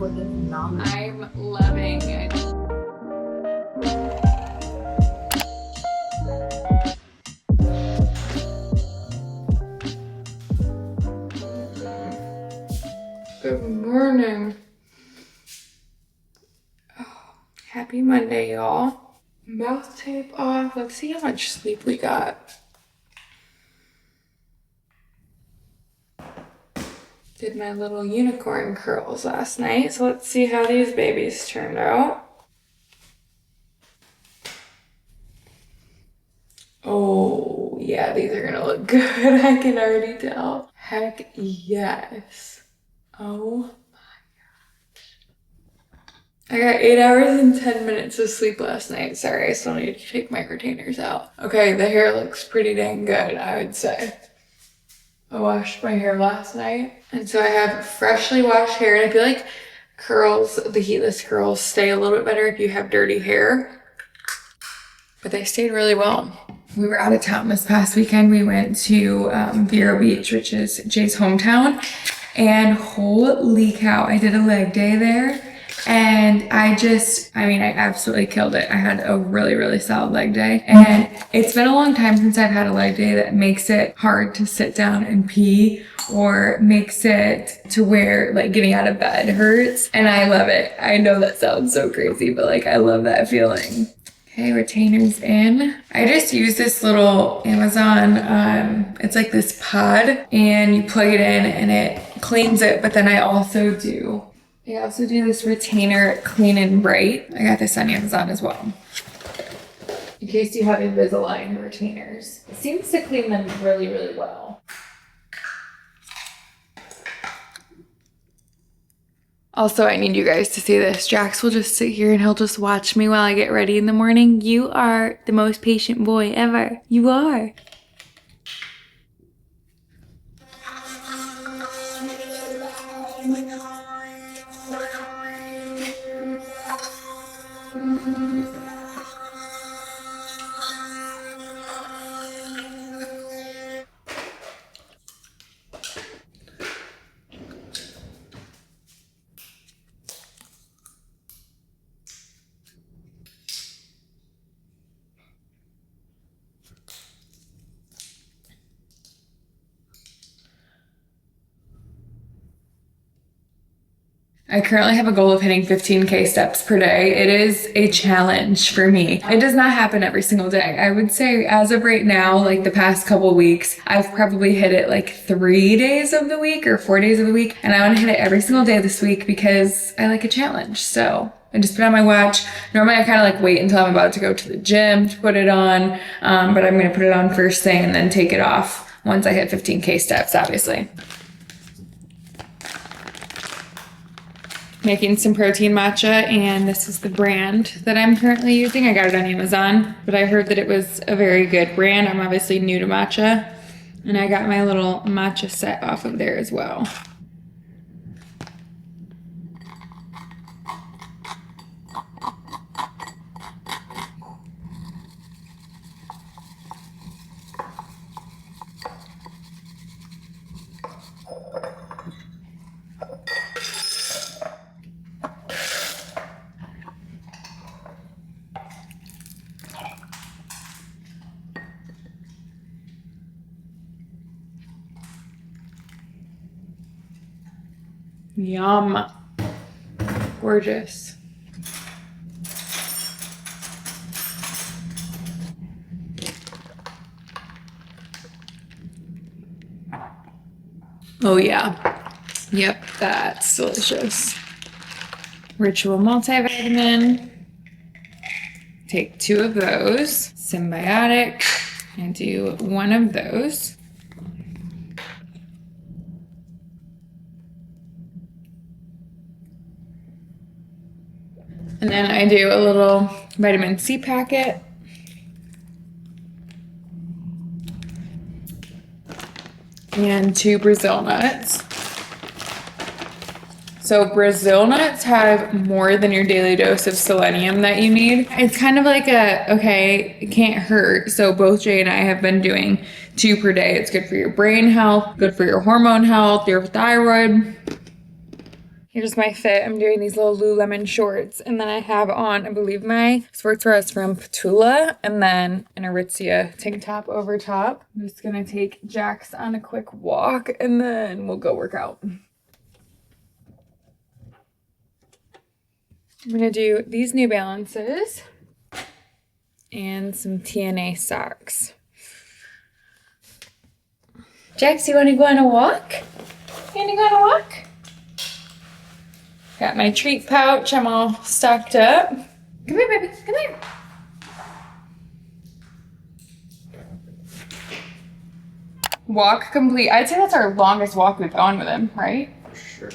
I'm loving it. Good morning. Oh, happy Monday, y'all. Mouth tape off. Let's see how much sleep we got. Did my little unicorn curls last night, so let's see how these babies turned out. Oh, yeah, these are gonna look good. I can already tell. Heck yes. Oh my gosh. I got 8 hours and 10 minutes of sleep last night. Sorry, I still need to take my retainers out. Okay, the hair looks pretty dang good, I would say. I washed my hair last night, and so I have freshly washed hair, and I feel like curls, the heatless curls, stay a little bit better if you have dirty hair, but they stayed really well. We were out of town this past weekend. We went to Vero Beach, which is Jay's hometown, and holy cow, I did a leg day there, and I absolutely killed it. I had a really, really solid leg day, and it's been a long time since I've had a leg day that makes it hard to sit down and pee or makes it to where like getting out of bed hurts, and I love it. I know that sounds so crazy, but like I love that feeling. Okay, retainers in. I just use this little Amazon, it's like this pod, and you plug it in and it cleans it, but then I also do this retainer clean and bright. I got this on Amazon as well. In case you have Invisalign retainers. It seems to clean them really, really well. Also, I need you guys to see this. Jax will just sit here and he'll just watch me while I get ready in the morning. You are the most patient boy ever. You are. I currently have a goal of hitting 15K steps per day. It is a challenge for me. It does not happen every single day. I would say as of right now, like the past couple weeks, I've probably hit it like 3 days of the week or 4 days of the week. And I want to hit it every single day this week because I like a challenge. So I just put on my watch. Normally I kind of like wait until I'm about to go to the gym to put it on. But I'm going to put it on first thing and then take it off once I hit 15K steps, obviously. Making some protein matcha, and this is the brand that I'm currently using. I got it on Amazon, but I heard that it was a very good brand. I'm obviously new to matcha, and I got my little matcha set off of there as well. Yum. Gorgeous. Oh yeah. Yep, that's delicious. Ritual multivitamin. Take 2 of those. Symbiotic. And do 1 of those. And then I do a little vitamin C packet. And 2 Brazil nuts. So Brazil nuts have more than your daily dose of selenium that you need. It's kind of like it can't hurt. So both Jay and I have been doing 2 per day. It's good for your brain health, good for your hormone health, your thyroid. Here's my fit. I'm doing these little Lululemon shorts, and then I have on, I believe, my sportswear is from Petula, and then an Aritzia tank top over top. I'm just gonna take Jax on a quick walk, and then we'll go work out. I'm gonna do these New Balances and some TNA socks. Jax, you wanna go on a walk? You wanna go on a walk? Got my treat pouch. I'm all stocked up. Come here, baby. Come here. Walk complete. I'd say that's our longest walk we've gone with him, right? Sure.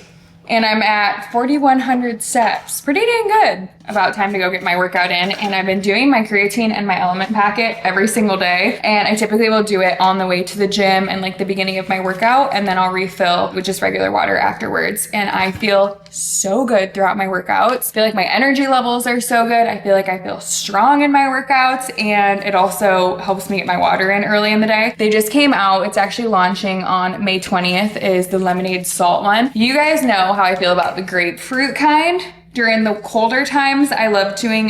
And I'm at 4,100 steps. Pretty dang good. About time to go get my workout in. And I've been doing my creatine and my element packet every single day. And I typically will do it on the way to the gym and like the beginning of my workout. And then I'll refill with just regular water afterwards. And I feel so good throughout my workouts. I feel like my energy levels are so good. I feel like I feel strong in my workouts. And it also helps me get my water in early in the day. They just came out. It's actually launching on May 20th is the lemonade salt one. You guys know how I feel about the grapefruit kind. During the colder times, I love doing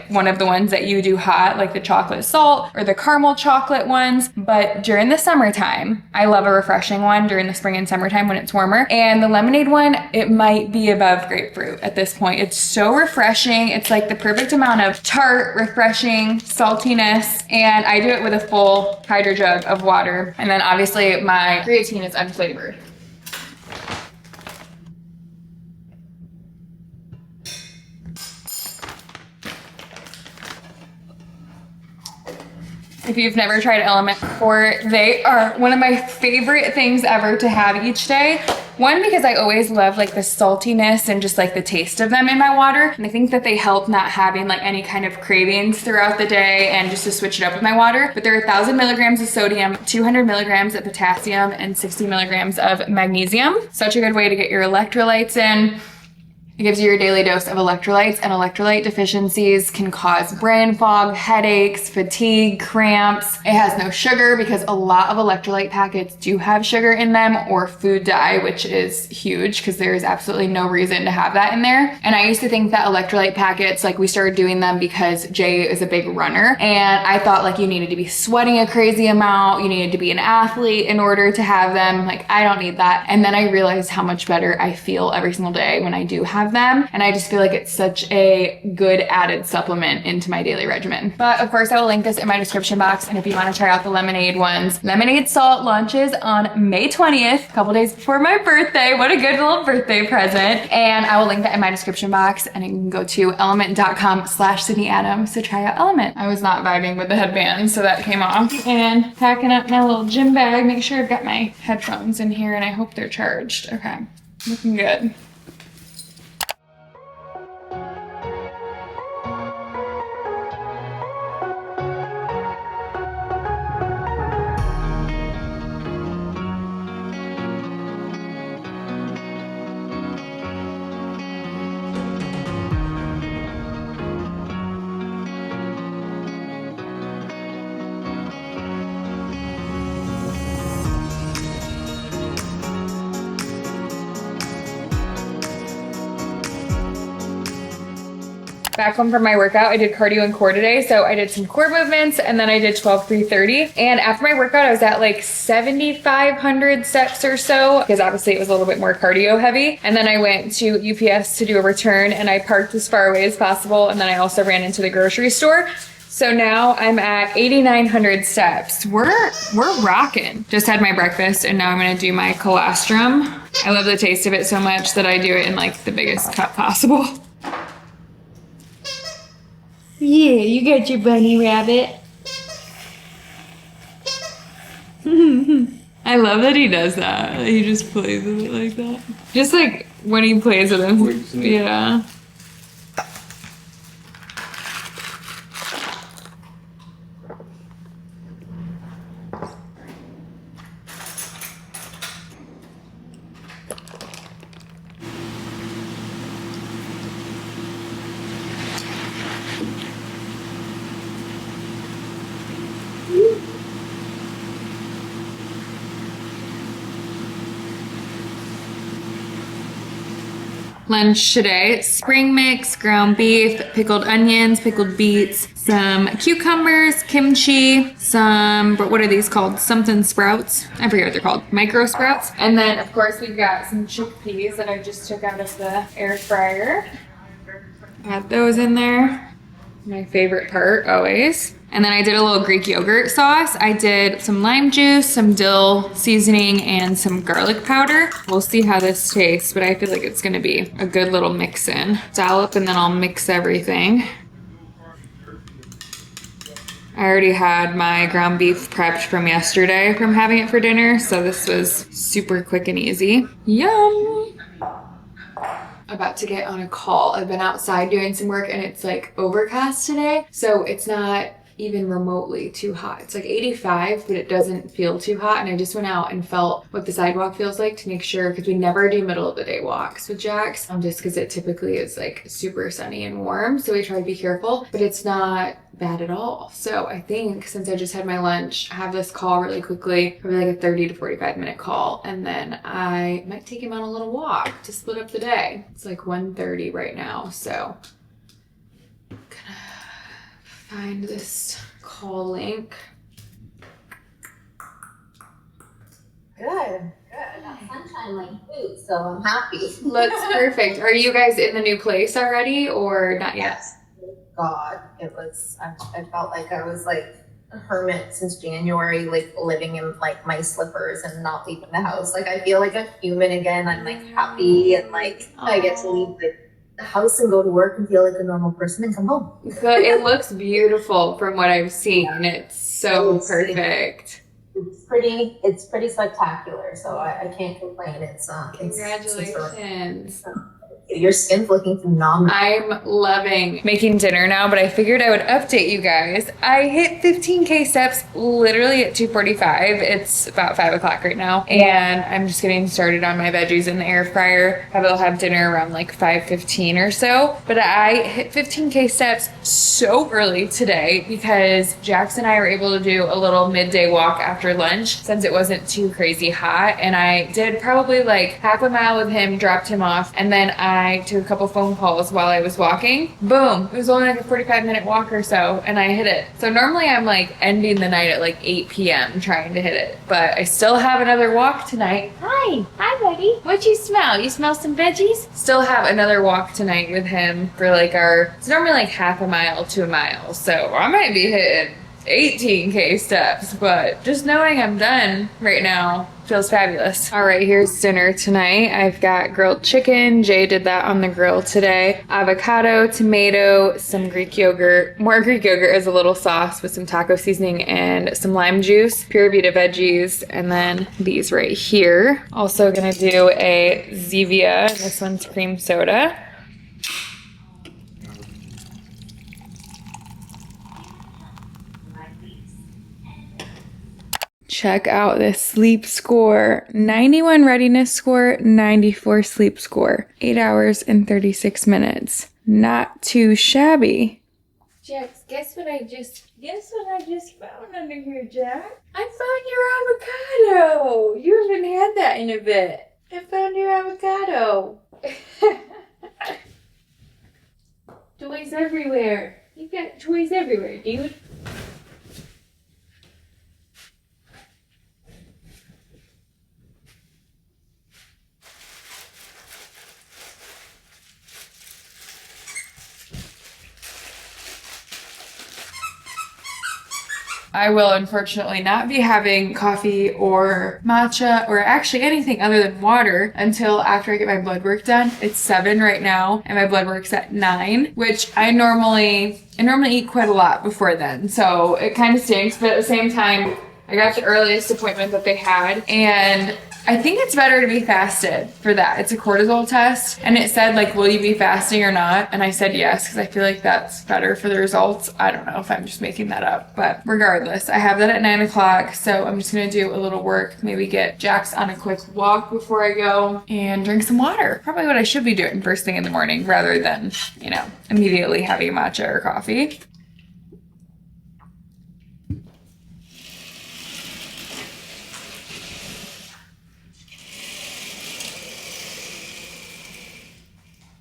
one of the ones that you do hot, like the chocolate salt or the caramel chocolate ones. But during the summertime, I love a refreshing one during the spring and summertime when it's warmer. And the lemonade one, it might be above grapefruit at this point. It's so refreshing. It's like the perfect amount of tart, refreshing, saltiness. And I do it with a full hydro jug of water. And then obviously my creatine is unflavored. If you've never tried Element before, they are one of my favorite things ever to have each day. One, because I always love like the saltiness and just like the taste of them in my water. And I think that they help not having like any kind of cravings throughout the day and just to switch it up with my water. But there are 1,000 milligrams of sodium, 200 milligrams of potassium, and 60 milligrams of magnesium. Such a good way to get your electrolytes in. It gives you your daily dose of electrolytes, and electrolyte deficiencies can cause brain fog, headaches, fatigue, cramps. It has no sugar because a lot of electrolyte packets do have sugar in them, or food dye, which is huge because there is absolutely no reason to have that in there. And I used to think that electrolyte packets, like we started doing them because Jay is a big runner, and I thought like you needed to be sweating a crazy amount, you needed to be an athlete in order to have them. Like I don't need that. And then I realized how much better I feel every single day when I do have them. And I just feel like it's such a good added supplement into my daily regimen. But of course I will link this in my description box. And if you want to try out the lemonade ones, lemonade salt launches on May 20th, a couple days before my birthday. What a good little birthday present. And I will link that in my description box, and you can go to element.com/Sydney Adams to try out Element. I was not vibing with the headband, so that came off. And packing up my little gym bag, make sure I've got my headphones in here, and I hope they're charged. Okay, looking good. Back home from my workout, I did cardio and core today. So I did some core movements, and then I did 12, 3, 30. And after my workout, I was at like 7,500 steps or so, because obviously it was a little bit more cardio heavy. And then I went to UPS to do a return, and I parked as far away as possible. And then I also ran into the grocery store. So now I'm at 8,900 steps. We're rocking. Just had my breakfast, and now I'm gonna do my colostrum. I love the taste of it so much that I do it in like the biggest cup possible. Yeah, you got your bunny rabbit. I love that he does that. He just plays with it like that. Just like when he plays with him. Yeah. lunch today. Spring mix, ground beef, pickled onions, pickled beets, some cucumbers, kimchi, but what are these called? Something sprouts. I forget what they're called. Micro sprouts. And then of course we've got some chickpeas that I just took out of the air fryer. Add those in there. My favorite part always. And then I did a little Greek yogurt sauce. I did some lime juice, some dill seasoning, and some garlic powder. We'll see how this tastes, but I feel like it's gonna be a good little mix in. Dollop, and then I'll mix everything. I already had my ground beef prepped from yesterday from having it for dinner, so this was super quick and easy. Yum! About to get on a call. I've been outside doing some work and it's like overcast today, so it's not even remotely too hot. It's like 85, but it doesn't feel too hot, and I just went out and felt what the sidewalk feels like to make sure, because we never do middle of the day walks with Jax, just because it typically is like super sunny and warm, so we try to be careful, but it's not bad at all. So I think since I just had my lunch, I have this call really quickly, probably like a 30 to 45 minute call, and then I might take him on a little walk to split up the day. It's like 1:30 right now, so I'm gonna find this call link. Good. Got sunshine like food, so I'm happy. Looks perfect. Are you guys in the new place already or not yet? Yes. God, it was, I felt like I was like a hermit since January, like living in like my slippers and not leaving the house. Like I feel like a human again. I'm like happy and like I get to leave the house and go to work and feel like a normal person and come home. But it looks beautiful from what I've seen. It's so perfect. It's pretty spectacular. So I can't complain. Congratulations. Your skin's looking phenomenal. I'm loving making dinner now, but I figured I would update you guys. I hit 15K steps literally at 2:45. It's about 5 o'clock right now, and I'm just getting started on my veggies in the air fryer. I will have dinner around like 5:15 or so, but I hit 15K steps so early today because Jax and I were able to do a little midday walk after lunch since it wasn't too crazy hot, and I did probably like half a mile with him, dropped him off, and then I took a couple phone calls while I was walking. Boom! It was only like a 45-minute walk or so, and I hit it. So normally I'm like ending the night at like 8 p.m. trying to hit it, but I still have another walk tonight. Hi, buddy. What you smell? You smell some veggies? Still have another walk tonight with him for like it's normally like half a mile to a mile, so I might be hitting 18K steps, but just knowing I'm done right now feels fabulous. All right, here's dinner tonight. I've got grilled chicken. Jay did that on the grill today. Avocado, tomato, some Greek yogurt. More Greek yogurt as a little sauce with some taco seasoning and some lime juice, pure Vita veggies, and then these right here. Also gonna do a Zevia. This one's cream soda. Check out this sleep score. 91 readiness score, 94 sleep score. 8 hours and 36 minutes. Not too shabby. Jax, guess what I just found under here, Jax? I found your avocado. You haven't had that in a bit. I found your avocado. Toys everywhere. You got toys everywhere, dude. I will unfortunately not be having coffee or matcha or actually anything other than water until after I get my blood work done. It's 7 right now and my blood work's at 9, which I normally eat quite a lot before then. So it kind of stinks, but at the same time, I got the earliest appointment that they had, and I think it's better to be fasted for that. It's a cortisol test, and it said like, will you be fasting or not? And I said yes, because I feel like that's better for the results. I don't know if I'm just making that up, but regardless, I have that at 9 o'clock, so I'm just gonna do a little work, maybe get Jax on a quick walk before I go, and drink some water. Probably what I should be doing first thing in the morning, rather than, immediately having matcha or coffee.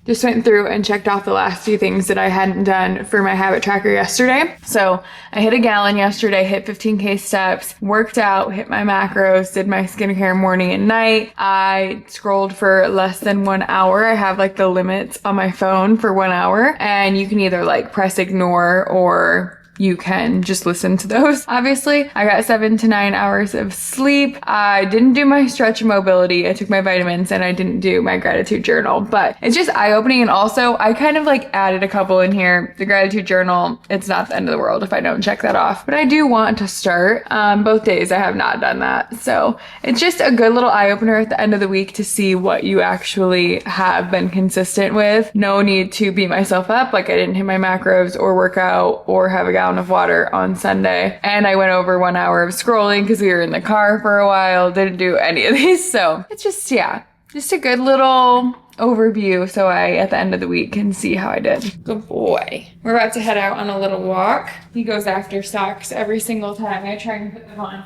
just went through and checked off the last few things that I hadn't done for my habit tracker yesterday. So I hit a gallon yesterday, hit 15K steps, worked out, hit my macros, did my skincare morning and night. I scrolled for less than 1 hour. I have like the limits on my phone for 1 hour, and you can either like press ignore or you can just listen to those. Obviously, I got 7 to 9 hours of sleep. I didn't do my stretch and mobility. I took my vitamins, and I didn't do my gratitude journal, but it's just eye-opening. And also I kind of like added a couple in here. The gratitude journal, it's not the end of the world if I don't check that off, but I do want to start. Both days I have not done that. So it's just a good little eye-opener at the end of the week to see what you actually have been consistent with. No need to beat myself up like I didn't hit my macros or work out or have a gallon of water on Sunday. And I went over 1 hour of scrolling because we were in the car for a while. Didn't do any of these. So it's just, yeah, just a good little overview so I, at the end of the week, can see how I did. Good boy. We're about to head out on a little walk. He goes after socks every single time I try and put them on.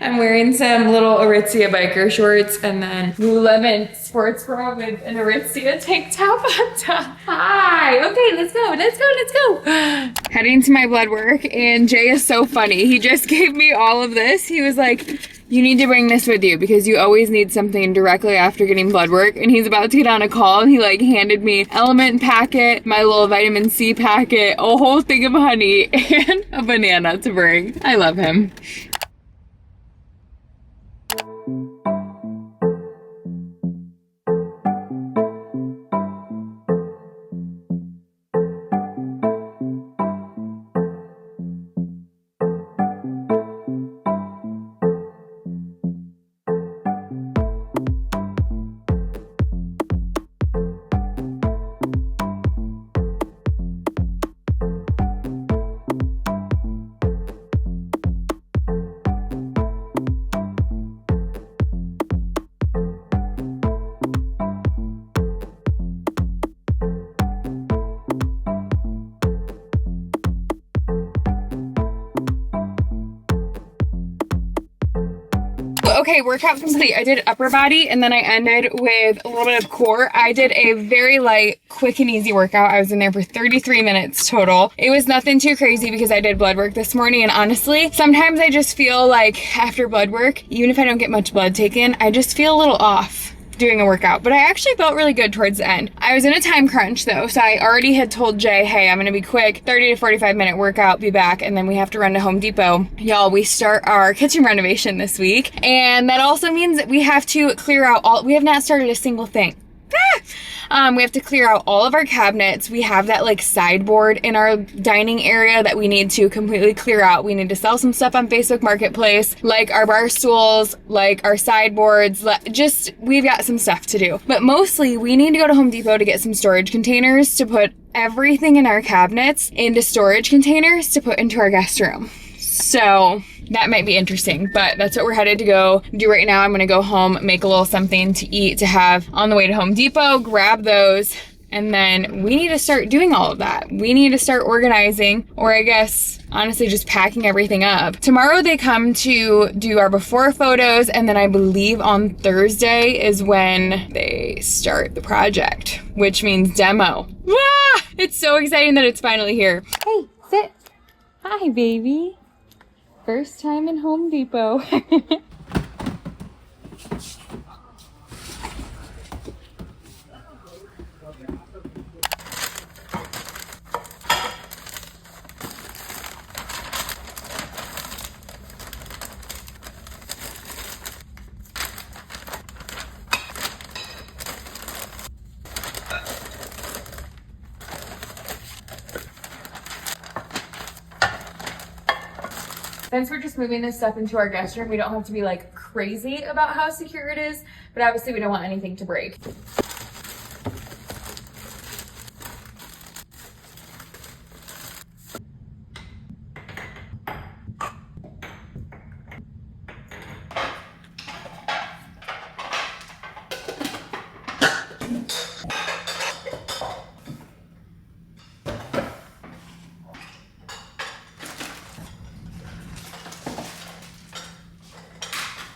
I'm wearing some little Aritzia biker shorts and then Lululemon sports bra with an Aritzia tank top on top. Hi. Okay, let's go. Heading to my blood work, and Jay is so funny. He just gave me all of this. He was like, you need to bring this with you because you always need something directly after getting blood work. And he's about to get on a call, and he like handed me element packet, my little vitamin C packet, a whole thing of honey, and a banana to bring. I love him. Okay, workout complete. I did upper body and then I ended with a little bit of core. I did a very light, quick and easy workout. I was in there for 33 minutes total. It was nothing too crazy because I did blood work this morning, and honestly, sometimes I just feel like after blood work, even if I don't get much blood taken, I just feel a little off doing a workout, but I actually felt really good towards the end. I was in a time crunch though, so I already had told Jay, hey, I'm gonna be quick, 30 to 45 minute workout, be back, and then we have to run to Home Depot. Y'all, we start our kitchen renovation this week, and that also means that we have to clear out we have not started a single thing. We have to clear out all of our cabinets. We have that like sideboard in our dining area that we need to completely clear out. We need to sell some stuff on Facebook Marketplace, like our bar stools, like our sideboards, just we've got some stuff to do. But mostly we need to go to Home Depot to get some storage containers to put everything in our cabinets into storage containers to put into our guest room. So that might be interesting, but that's what we're headed to go do right now. I'm gonna go home, make a little something to eat to have on the way to Home Depot, grab those, and then we need to start doing all of that. We need to start organizing, or I guess, honestly, just packing everything up. Tomorrow they come to do our before photos, and then I believe on Thursday is when they start the project, which means demo. Ah! It's so exciting that it's finally here. Hey, sit. Hi, baby. First time in Home Depot. Since we're just moving this stuff into our guest room, we don't have to be like crazy about how secure it is, but obviously we don't want anything to break.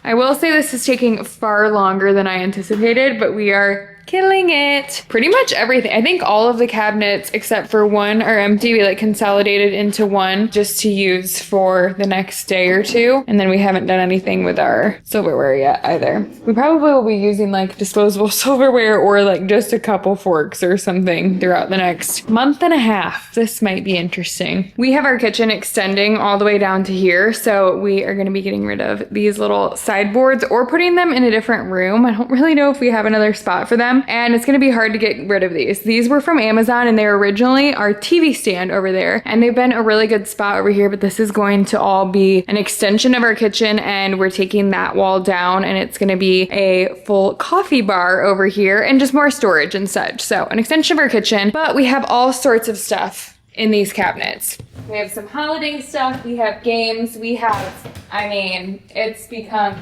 I will say this is taking far longer than I anticipated, but we are killing it. Pretty much everything. I think all of the cabinets except for one are empty. We like consolidated into one just to use for the next day or two. And then we haven't done anything with our silverware yet either. We probably will be using like disposable silverware or like just a couple forks or something throughout the next month and a half. This might be interesting. We have our kitchen extending all the way down to here. So we are going to be getting rid of these little sideboards or putting them in a different room. I don't really know if we have another spot for them. And it's going to be hard to get rid of these. These were from Amazon and they were originally our TV stand over there. And they've been a really good spot over here, but this is going to all be an extension of our kitchen and we're taking that wall down and it's going to be a full coffee bar over here and just more storage and such. So an extension of our kitchen, but we have all sorts of stuff in these cabinets. We have some holiday stuff, we have games, we have, I mean, it's become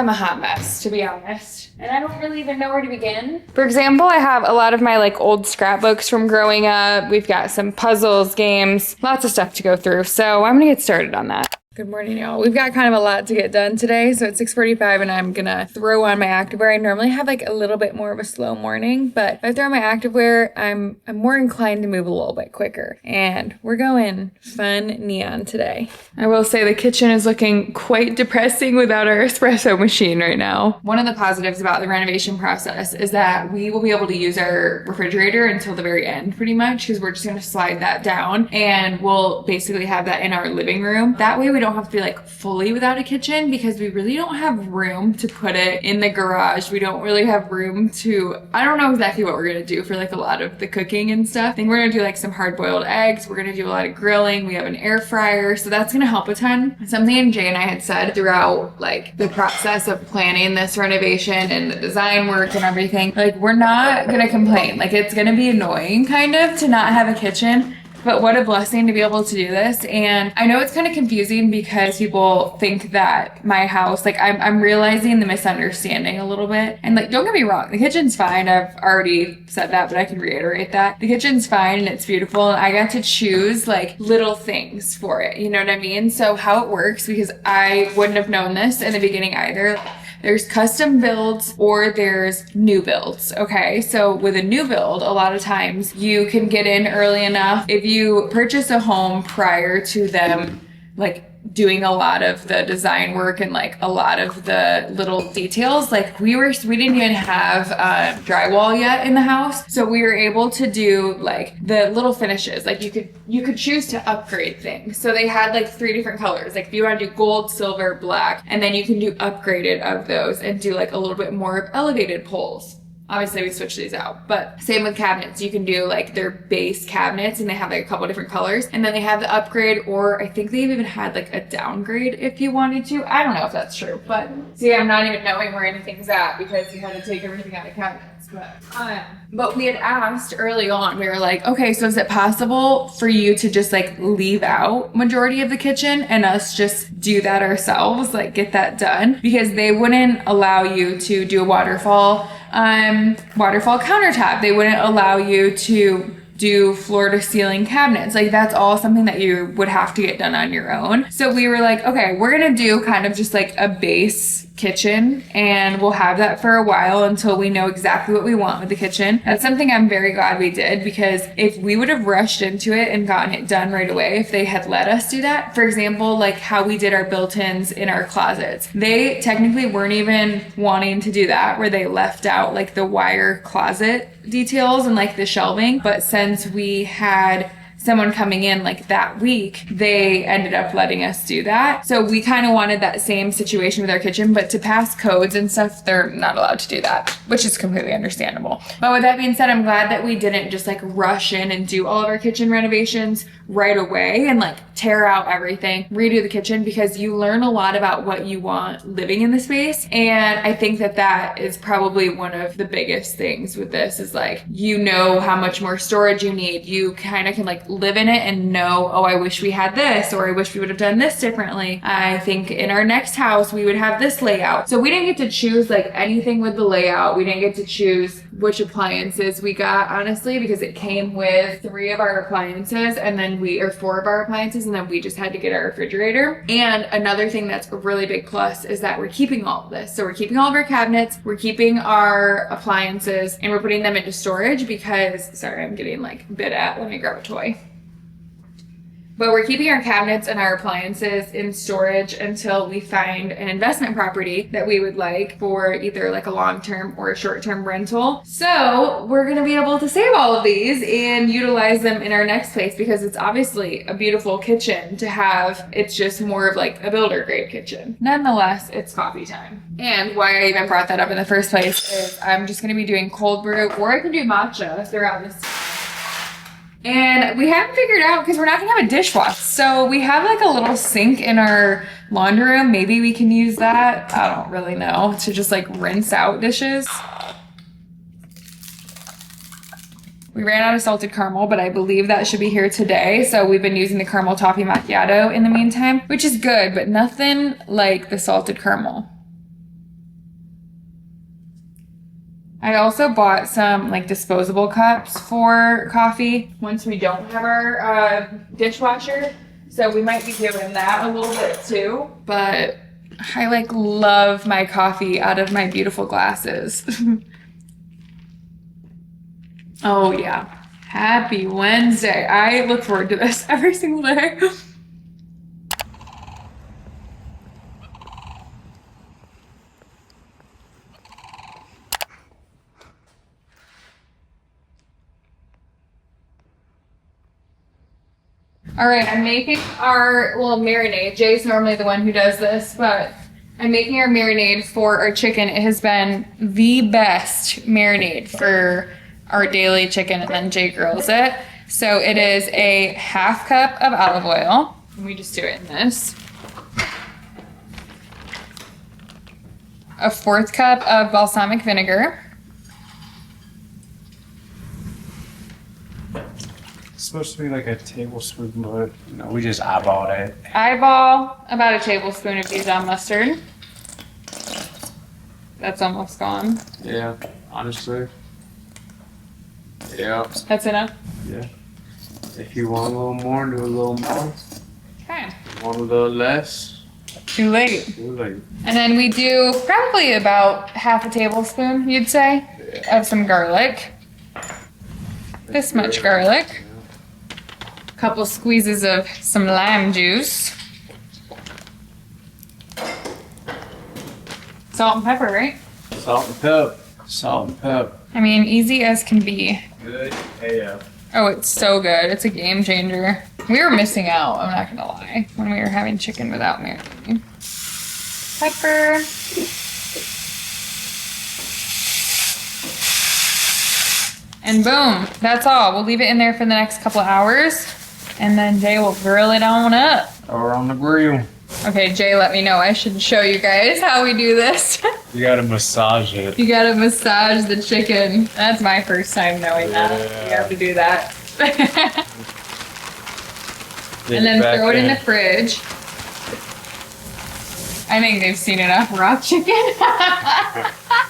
a hot mess, to be honest. And I don't really even know where to begin. For example, I have a lot of my like old scrapbooks from growing up. We've got some puzzles, games, lots of stuff to go through. So I'm gonna get started on that. Good morning, y'all. We've got kind of a lot to get done today. So it's 6:45 and I'm gonna throw on my activewear. I normally have like a little bit more of a slow morning, but if I throw on my activewear, I'm more inclined to move a little bit quicker. And we're going fun neon today. I will say the kitchen is looking quite depressing without our espresso machine right now. One of the positives about the renovation process is that we will be able to use our refrigerator until the very end pretty much because we're just gonna slide that down and we'll basically have that in our living room. That way we don't have to be like fully without a kitchen because we really don't have room to put it in the garage. We don't really have room to, I don't know exactly what we're gonna do for like a lot of the cooking and stuff. I think we're gonna do like some hard boiled eggs. We're gonna do a lot of grilling. We have an air fryer, so that's gonna help a ton. Something Jay and I had said throughout like the process of planning this renovation and the design work and everything, like we're not gonna complain. Like it's gonna be annoying kind of to not have a kitchen. But what a blessing to be able to do this. And I know it's kind of confusing because people think that my house, like I'm realizing the misunderstanding a little bit. And like, don't get me wrong, the kitchen's fine. I've already said that, but I can reiterate that. The kitchen's fine and it's beautiful. And I got to choose like little things for it. You know what I mean? So how it works, because I wouldn't have known this in the beginning either. There's custom builds or there's new builds, okay? So with a new build, a lot of times you can get in early enough. If you purchase a home prior to them, like doing a lot of the design work and like a lot of the little details, like we didn't even have drywall yet in the house, so we were able to do like the little finishes. Like you could choose to upgrade things, so they had like 3 different colors. Like if you want to do gold, silver, black, and then you can do upgraded of those and do like a little bit more of elevated poles. Obviously we switch these out, but same with cabinets. You can do like their base cabinets and they have like a couple different colors, and then they have the upgrade, or I think they've even had like a downgrade if you wanted to. I don't know if that's true, but see, I'm not even knowing where anything's at because you had to take everything out of cabinets. But we had asked early on, we were like, okay, so is it possible for you to just like leave out majority of the kitchen and us just do that ourselves, like get that done? Because they wouldn't allow you to do a waterfall countertop. They wouldn't allow you to do floor to ceiling cabinets. Like that's all something that you would have to get done on your own. So we were like, okay, we're gonna do kind of just like a base kitchen and we'll have that for a while until we know exactly what we want with the kitchen. That's something I'm very glad we did, because if we would have rushed into it and gotten it done right away, if they had let us do that, for example, like how we did our built-ins in our closets, they technically weren't even wanting to do that, where they left out like the wire closet details and like the shelving. But since we had someone coming in like that week, they ended up letting us do that. So we kind of wanted that same situation with our kitchen, but to pass codes and stuff, they're not allowed to do that, which is completely understandable. But with that being said, I'm glad that we didn't just like rush in and do all of our kitchen renovations right away and like tear out everything, redo the kitchen, because you learn a lot about what you want living in the space. And I think that that is probably one of the biggest things with this, is like, you know how much more storage you need. You kind of can like live in it and know, oh, I wish we had this, or I wish we would have done this differently. I think in our next house we would have this layout. So we didn't get to choose like anything with the layout. We didn't get to choose which appliances we got, honestly, because it came with 3 of our appliances and then or 4 of our appliances, and then we just had to get our refrigerator. And another thing that's a really big plus is that we're keeping all of this. So we're keeping all of our cabinets, we're keeping our appliances, and we're putting them into storage because, sorry, I'm getting like bit at. Let me grab a toy. But we're keeping our cabinets and our appliances in storage until we find an investment property that we would like for either like a long-term or a short-term rental. So we're going to be able to save all of these and utilize them in our next place, because it's obviously a beautiful kitchen to have. It's just more of like a builder grade kitchen. Nonetheless, it's coffee time. And why I even brought that up in the first place is I'm just going to be doing cold brew, or I can do matcha throughout this. And we haven't figured out, because we're not gonna have a dishwasher. So we have like a little sink in our laundry room. Maybe we can use that. I don't really know, to just like rinse out dishes. We ran out of salted caramel, but I believe that should be here today. So we've been using the caramel toffee macchiato in the meantime, which is good, but nothing like the salted caramel. I also bought some like disposable cups for coffee once we don't have our dishwasher. So we might be doing that a little bit too. But I like love my coffee out of my beautiful glasses. Oh yeah. Happy Wednesday. I look forward to this every single day. All right, I'm making our little marinade. Jay's normally the one who does this, but I'm making our marinade for our chicken. It has been the best marinade for our daily chicken, and then Jay grills it. So it is a 1/2 cup of olive oil. And we just do it in this. A 1/4 cup of balsamic vinegar. It's supposed to be like a tablespoon, but you know, we just eyeballed it. Eyeball about a tablespoon of Dijon mustard. That's almost gone. Yeah, honestly. Yeah. That's enough? Yeah. If you want a little more, do a little more. Okay. If you want a little less, Too late. too late. And then we do probably about 1/2 tablespoon, you'd say, of some garlic. This much garlic. Couple squeezes of some lime juice. Salt and pepper, right? Salt and pep. Salt and pep. I mean, easy as can be. Good AF. Oh, it's so good. It's a game changer. We were missing out, I'm not gonna lie, when we were having chicken without marinating. Pepper. And boom, that's all. We'll leave it in there for the next couple of hours, and then Jay will grill it on up. Or on the grill. Okay, Jay, let me know. I should show you guys how we do this. You gotta massage it. You gotta massage the chicken. That's my first time knowing that. You have to do that. And then throw it in the fridge. I think they've seen enough raw chicken.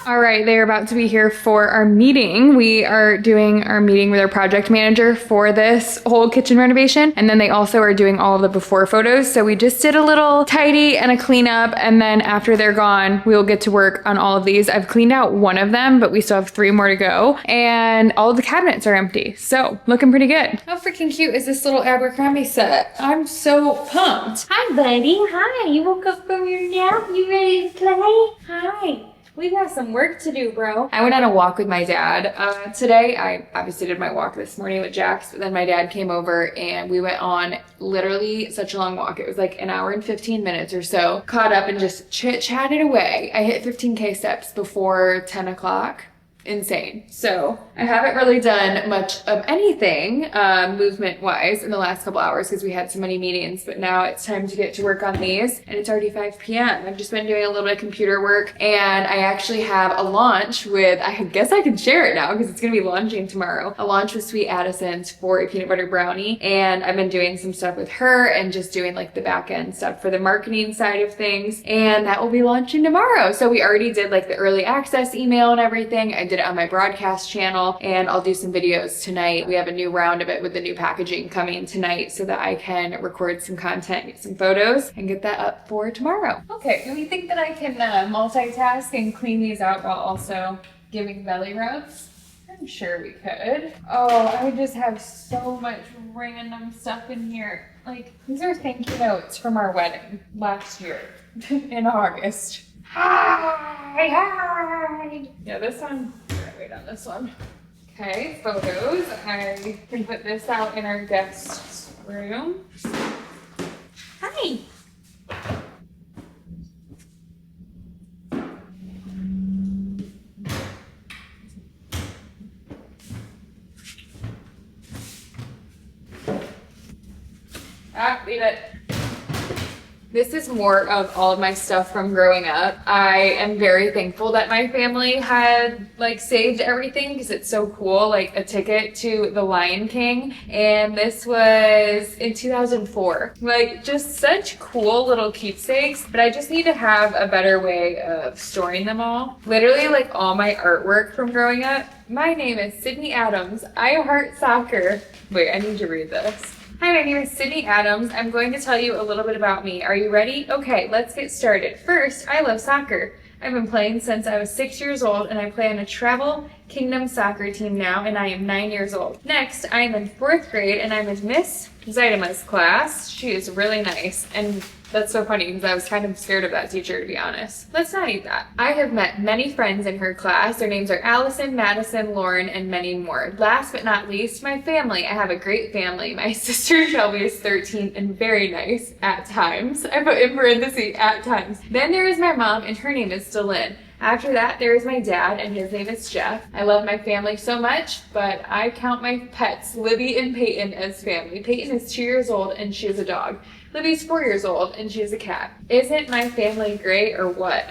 All right, they're about to be here for our meeting. We are doing our meeting with our project manager for this whole kitchen renovation. And then they also are doing all of the before photos. So we just did a little tidy and a cleanup. And then after they're gone, we will get to work on all of these. I've cleaned out one of them, but we still have 3 more to go. And all of the cabinets are empty. So looking pretty good. How freaking cute is this little Abercrombie set? I'm so pumped. Hi, buddy. Hi. You woke up from your nap? You ready to play? Hi. We got some work to do, bro. I went on a walk with my dad today. I obviously did my walk this morning with Jax, but then my dad came over and we went on literally such a long walk. It was like an hour and 15 minutes or so. Caught up and just chit-chatted away. I hit 15K steps before 10 o'clock. Insane. So I haven't really done much of anything movement wise in the last couple hours because we had so many meetings, but now it's time to get to work on these, and it's already 5 p.m. I've just been doing a little bit of computer work, and I actually have a launch with, I guess I can share it now because it's going to be launching tomorrow, a launch with Sweet Addison's for a peanut butter brownie. And I've been doing some stuff with her and just doing like the back end stuff for the marketing side of things, and that will be launching tomorrow. So we already did like the early access email and everything. I did posted on my broadcast channel, and I'll do some videos tonight. We have a new round of it with the new packaging coming tonight so that I can record some content, get some photos, and get that up for tomorrow. Okay, do we think that I can multitask and clean these out while also giving belly rubs? I'm sure we could. Oh, I just have so much random stuff in here. Like, these are thank you notes from our wedding last year in August. Hi, hi. Yeah, this one, wait on this one. Okay, photos. I can put this out in our guest room. Hi. Leave it. This is more of all of my stuff from growing up. I am very thankful that my family had like saved everything because it's so cool, like a ticket to the Lion King. And this was in 2004. Like just such cool little keepsakes, but I just need to have a better way of storing them all. Literally like all my artwork from growing up. My name is Sydney Adams. I heart soccer. Wait, I need to read this. Hi, my name is Sydney Adams. I'm going to tell you a little bit about me. Are you ready? Okay, let's get started. First, I love soccer. I've been playing since I was 6 years old, and I play on a travel kingdom soccer team now, and I am 9 years old. Next, I am in 4th grade, and I'm in Miss Zaidama's class. She is really nice, and that's so funny because I was kind of scared of that teacher, to be honest. Let's not eat that. I have met many friends in her class. Their names are Allison, Madison, Lauren, and many more. Last but not least, my family. I have a great family. My sister Shelby is 13 and very nice at times. I put in parentheses, at times. Then there is my mom, and her name is Delyn. After that, there is my dad, and his name is Jeff. I love my family so much, but I count my pets, Libby and Peyton, as family. Peyton is 2 years old, and she is a dog. Libby's 4 years old, and she is a cat. Isn't my family great, or what?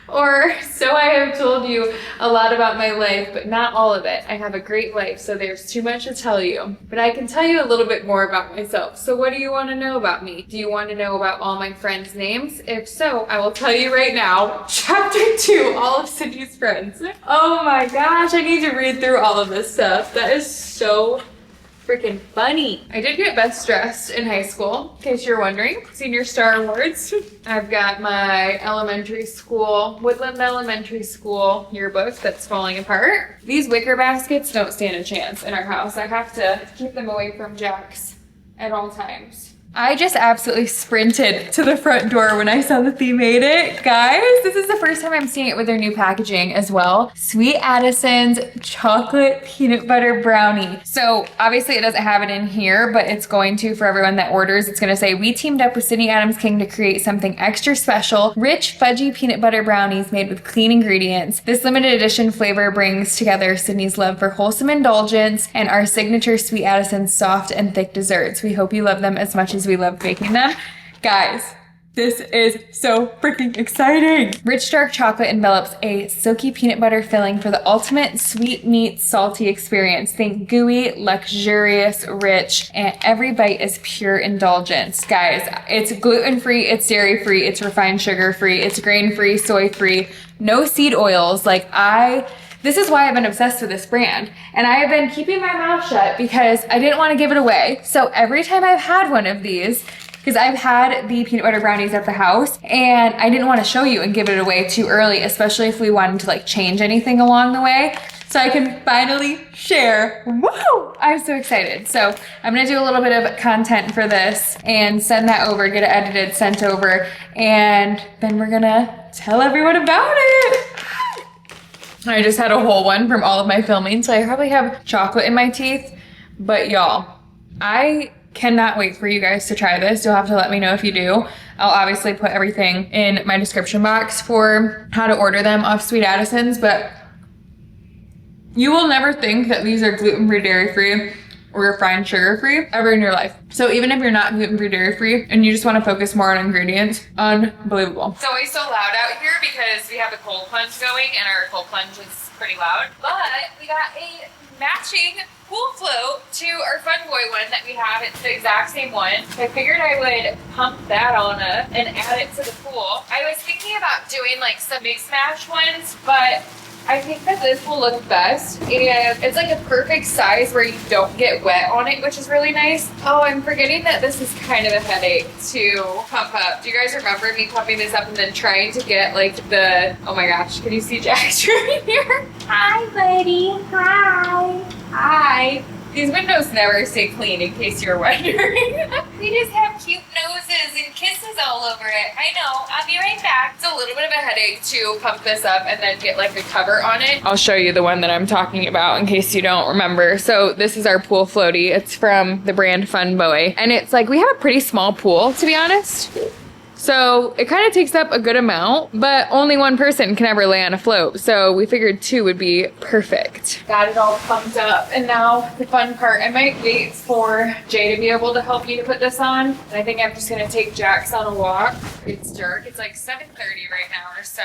Or, so I have told you a lot about my life, but not all of it. I have a great life, so there's too much to tell you. But I can tell you a little bit more about myself. So what do you want to know about me? Do you want to know about all my friends' names? If so, I will tell you right now. Chapter 2, all of Sydney's friends. Oh my gosh, I need to read through all of this stuff. That is so freaking funny. I did get best dressed in high school, in case you're wondering. Senior Star Awards. I've got my elementary school, Woodland Elementary School yearbook that's falling apart. These wicker baskets don't stand a chance in our house. I have to keep them away from Jax at all times. I just absolutely sprinted to the front door when I saw that they made it. Guys, this is the first time I'm seeing it with their new packaging as well. Sweet Addison's chocolate peanut butter brownie. So obviously it doesn't have it in here, but it's going to for everyone that orders. It's gonna say, we teamed up with Sydney Adams King to create something extra special. Rich, fudgy peanut butter brownies made with clean ingredients. This limited edition flavor brings together Sydney's love for wholesome indulgence and our signature Sweet Addison's soft and thick desserts. We hope you love them as much as we love baking them. Guys, this is so freaking exciting. Rich dark chocolate envelops a silky peanut butter filling for the ultimate sweet meets salty experience. Think gooey, luxurious, rich, and every bite is pure indulgence. Guys, it's gluten-free, it's dairy-free, it's refined sugar-free, it's grain-free, soy-free, no seed oils. This is why I've been obsessed with this brand. And I have been keeping my mouth shut because I didn't want to give it away. So every time I've had one of these, because I've had the peanut butter brownies at the house and I didn't want to show you and give it away too early, especially if we wanted to like change anything along the way. So I can finally share. Woo! I'm so excited. So I'm gonna do a little bit of content for this and send that over, get it edited, sent over, and then we're gonna tell everyone about it. I just had a whole one from all of my filming, so I probably have chocolate in my teeth. But y'all, I cannot wait for you guys to try this. You'll have to let me know if you do. I'll obviously put everything in my description box for how to order them off Sweet Addison's, but you will never think that these are gluten-free, dairy-free, or refined sugar-free ever in your life. So even if you're not gluten-free, dairy-free, and you just want to focus more on ingredients, unbelievable. It's always so loud out here because we have the cold plunge going, and our cold plunge is pretty loud. But we got a matching pool float to our Fun Boy one that we have. It's the exact same one. I figured I would pump that on up and add it to the pool. I was thinking about doing like some mix mash ones, but I think that this will look best, and it's like a perfect size where you don't get wet on it, which is really nice. Oh, I'm forgetting that this is kind of a headache to pump up. Do you guys remember me pumping this up and then trying to get like the, oh my gosh, can you see Jax right here? Hi, buddy. Hi. Hi. These windows never stay clean, in case you're wondering. We just have cute noses and kisses all over it. I know. I'll be right back. It's a little bit of a headache to pump this up and then get like a cover on it. I'll show you the one that I'm talking about in case you don't remember. So this is our pool floaty. It's from the brand Fun Boy. And it's like, we have a pretty small pool, to be honest. So it kind of takes up a good amount, but only one person can ever lay on a float. So we figured 2 would be perfect. Got it all pumped up. And now the fun part, I might wait for Jay to be able to help me to put this on. And I think I'm just gonna take Jax on a walk. It's dark, it's like 7:30 right now or so.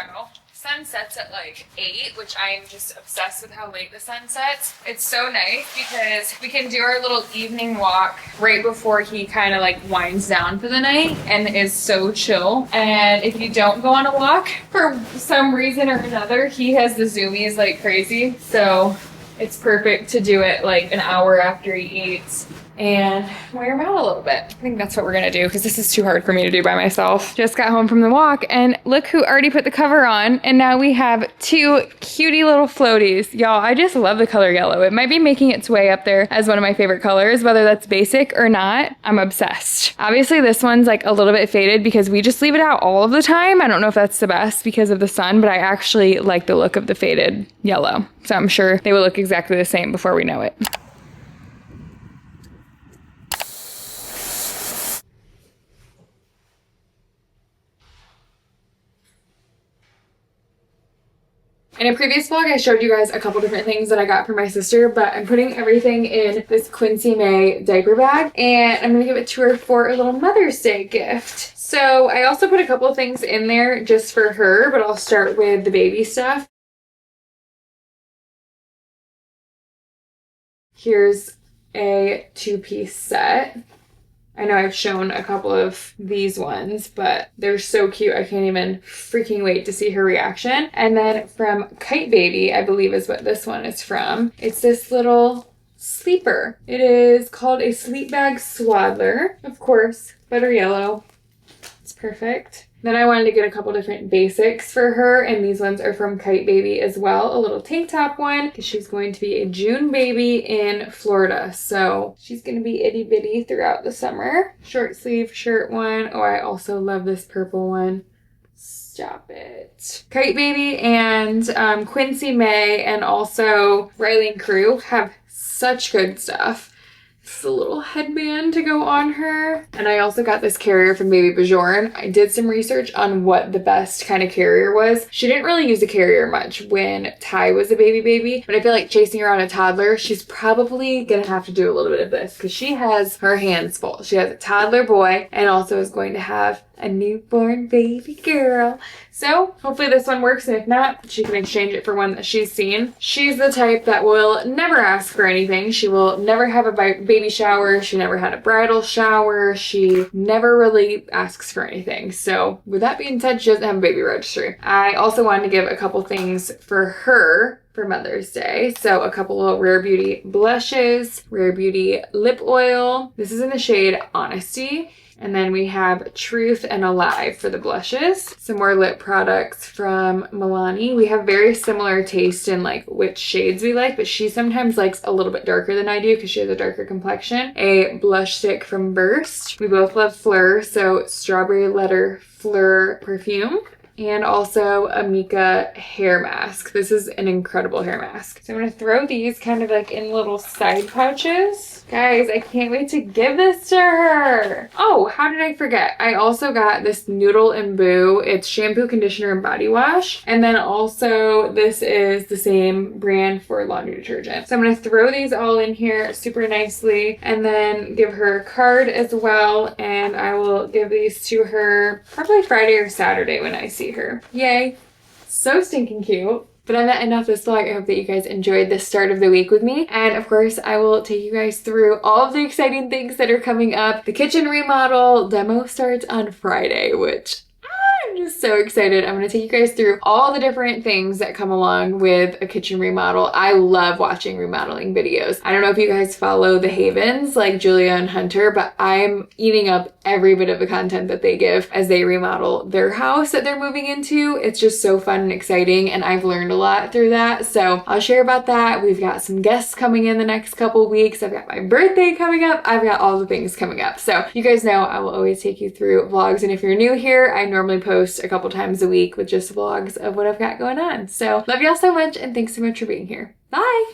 Sun sets at like 8, which I am just obsessed with how late the sun sets. It's so nice because we can do our little evening walk right before he kind of like winds down for the night and is so chill. And if you don't go on a walk for some reason or another, he has the zoomies like crazy. So it's perfect to do it like an hour after he eats and wear him out a little bit. I think that's what we're gonna do because this is too hard for me to do by myself. Just got home from the walk and look who already put the cover on, and now we have 2 cutie little floaties. Y'all, I just love the color yellow. It might be making its way up there as one of my favorite colors, whether that's basic or not. I'm obsessed. Obviously this one's like a little bit faded because we just leave it out all of the time. I don't know if that's the best because of the sun, but I actually like the look of the faded yellow. So I'm sure they will look exactly the same before we know it. In a previous vlog, I showed you guys a couple different things that I got for my sister, but I'm putting everything in this Quincy May diaper bag, and I'm gonna give it to her for a little Mother's Day gift. So I also put a couple of things in there just for her, but I'll start with the baby stuff. Here's a 2-piece set. I know I've shown a couple of these ones, but they're so cute. I can't even freaking wait to see her reaction. And then from Kite Baby, I believe is what this one is from. It's this little sleeper. It is called a sleep bag swaddler. Of course, butter yellow. It's perfect. Then I wanted to get a couple different basics for her, and these ones are from Kite Baby as well. A little tank top one, because she's going to be a June baby in Florida. So she's going to be itty bitty throughout the summer. Short sleeve shirt one. Oh, I also love this purple one. Stop it. Kite Baby and Quincy May and also Riley and Crew have such good stuff. This is a little headband to go on her. And I also got this carrier from Baby Bajorn. I did some research on what the best kind of carrier was. She didn't really use a carrier much when Ty was a baby, but I feel like chasing around a toddler, she's probably gonna have to do a little bit of this because she has her hands full. She has a toddler boy and also is going to have a newborn baby girl. So hopefully this one works, and if not, she can exchange it for one that she's seen. She's the type that will never ask for anything. She will never have a baby shower. She never had a bridal shower. She never really asks for anything. So with that being said, she doesn't have a baby registry. I also wanted to give a couple things for her for Mother's Day. So a couple of Rare Beauty blushes, Rare Beauty lip oil. This is in the shade Honesty. And then we have Truth and Alive for the blushes. Some more lip products from Milani. We have very similar taste in like which shades we like, but she sometimes likes a little bit darker than I do because she has a darker complexion. A blush stick from Burst. We both love Fleur, so Strawberry Letter Fleur perfume. And also a Mika hair mask. This is an incredible hair mask. So I'm gonna throw these kind of like in little side pouches. Guys, I can't wait to give this to her. Oh, how did I forget? I also got this Noodle and Boo. It's shampoo, conditioner, and body wash. And then also this is the same brand for laundry detergent. So I'm gonna throw these all in here super nicely and then give her a card as well. And I will give these to her probably Friday or Saturday when I see her. Yay. So stinking cute. But I'm not enough this vlog. I hope that you guys enjoyed the start of the week with me. And of course, I will take you guys through all of the exciting things that are coming up. The kitchen remodel demo starts on Friday, which just so excited. I'm gonna take you guys through all the different things that come along with a kitchen remodel. I love watching remodeling videos. I don't know if you guys follow the Havens like Julia and Hunter, but I'm eating up every bit of the content that they give as they remodel their house that they're moving into. It's just so fun and exciting, and I've learned a lot through that. So I'll share about that. We've got some guests coming in the next couple weeks. I've got my birthday coming up. I've got all the things coming up. So you guys know I will always take you through vlogs, and if you're new here, I normally post a couple times a week with just vlogs of what I've got going on. So love y'all so much, and thanks so much for being here. Bye!